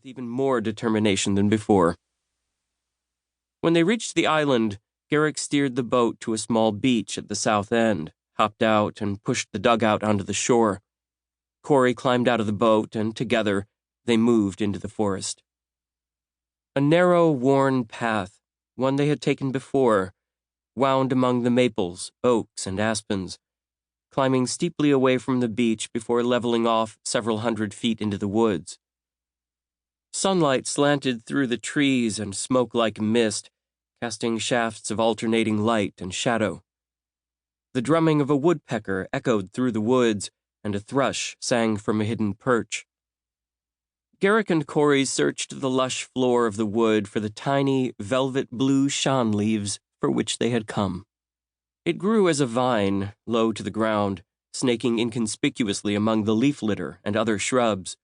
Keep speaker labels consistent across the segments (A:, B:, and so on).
A: even more determination than before. When they reached the island, Garrick steered the boat to a small beach at the south end, hopped out, and pushed the dugout onto the shore. Corey climbed out of the boat, and together, they moved into the forest. A narrow, worn path, one they had taken before, wound among the maples, oaks, and aspens, climbing steeply away from the beach before leveling off several hundred feet into the woods. Sunlight slanted through the trees and smoke like mist, casting shafts of alternating light and shadow. The drumming of a woodpecker echoed through the woods, and a thrush sang from a hidden perch. Garrick and Corey searched the lush floor of the wood for the tiny, velvet blue shan leaves for which they had come. It grew as a vine, low to the ground, snaking inconspicuously among the leaf litter and other shrubs.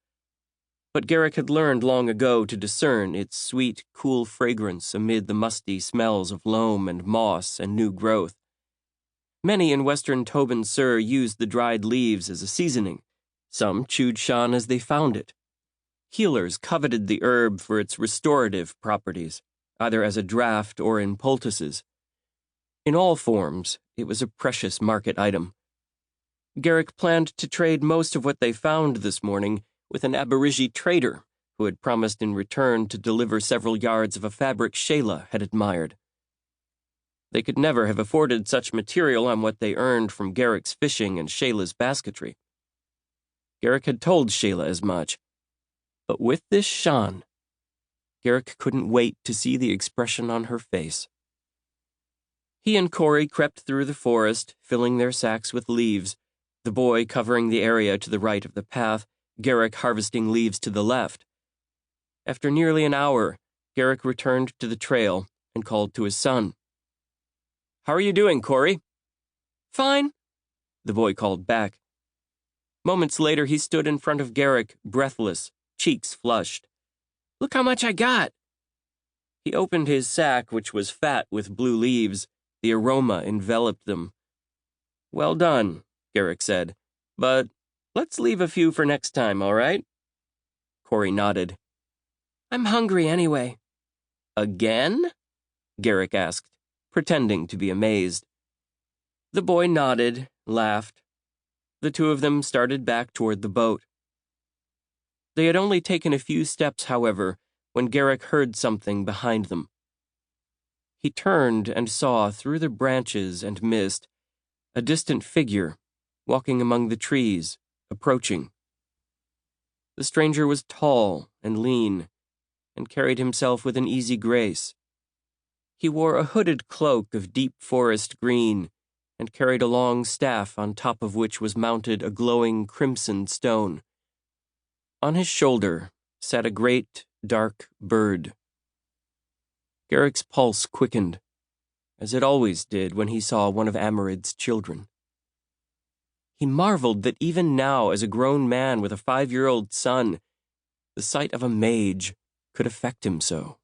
A: But Garrick had learned long ago to discern its sweet, cool fragrance amid the musty smells of loam and moss and new growth. Many in western Tobyn-Ser used the dried leaves as a seasoning. Some chewed shan as they found it. Healers coveted the herb for its restorative properties, either as a draught or in poultices. In all forms, it was a precious market item. Garrick planned to trade most of what they found this morning with an Aborigine trader who had promised in return to deliver several yards of a fabric Shayla had admired. They could never have afforded such material on what they earned from Garrick's fishing and Shayla's basketry. Garrick had told Shayla as much. But with this shan, Garrick couldn't wait to see the expression on her face. He and Corey crept through the forest, filling their sacks with leaves, the boy covering the area to the right of the path, Garrick harvesting leaves to the left. After nearly an hour, Garrick returned to the trail and called to his son. "How are you doing, Corey?" "Fine," the boy called back. Moments later, he stood in front of Garrick, breathless, cheeks flushed. "Look how much I got." He opened his sack, which was fat with blue leaves. The aroma enveloped them. "Well done," Garrick said. "But let's leave a few for next time, all right?" Corey nodded. "I'm hungry anyway." "Again?" Garrick asked, pretending to be amazed. The boy nodded, laughed. The two of them started back toward the boat. They had only taken a few steps, however, when Garrick heard something behind them. He turned and saw, through the branches and mist, a distant figure, walking among the trees, approaching. The stranger was tall and lean, and carried himself with an easy grace. He wore a hooded cloak of deep forest green, and carried a long staff on top of which was mounted a glowing crimson stone. On his shoulder sat a great, dark bird. Garrick's pulse quickened, as it always did when he saw one of Amarid's children. He marveled that even now, as a grown man with a 5-year-old son, the sight of a mage could affect him so.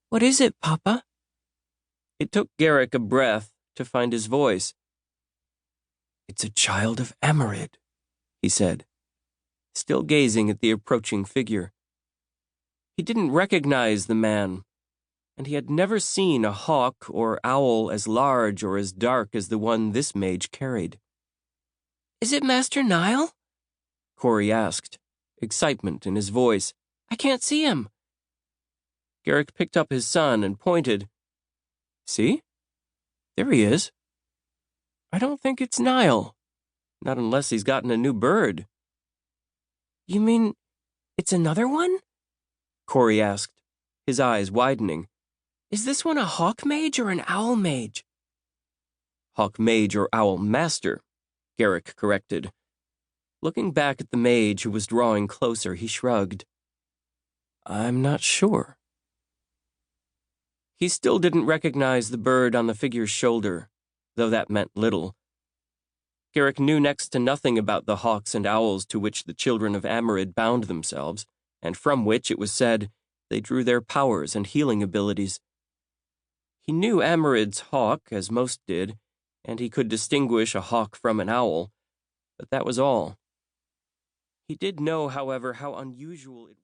A: "What is it, Papa?" It took Garrick a breath to find his voice. "It's a child of Amarid," he said, still gazing at the approaching figure. He didn't recognize the man, and he had never seen a hawk or owl as large or as dark as the one this mage carried. "Is it Master Nile?" Corey asked, excitement in his voice. "I can't see him." Garrick picked up his son and pointed. "See? There he is. I don't think it's Nile, not unless he's gotten a new bird." "You mean it's another one?" Corey asked, his eyes widening. "Is this one a hawk mage or an owl mage?" "Hawk mage or owl master," Garrick corrected. Looking back at the mage who was drawing closer, he shrugged. "I'm not sure." He still didn't recognize the bird on the figure's shoulder, though that meant little. Garrick knew next to nothing about the hawks and owls to which the children of Amarid bound themselves, and from which, it was said, they drew their powers and healing abilities. He knew Amarid's hawk, as most did, and he could distinguish a hawk from an owl, but that was all. He did know, however, how unusual it was.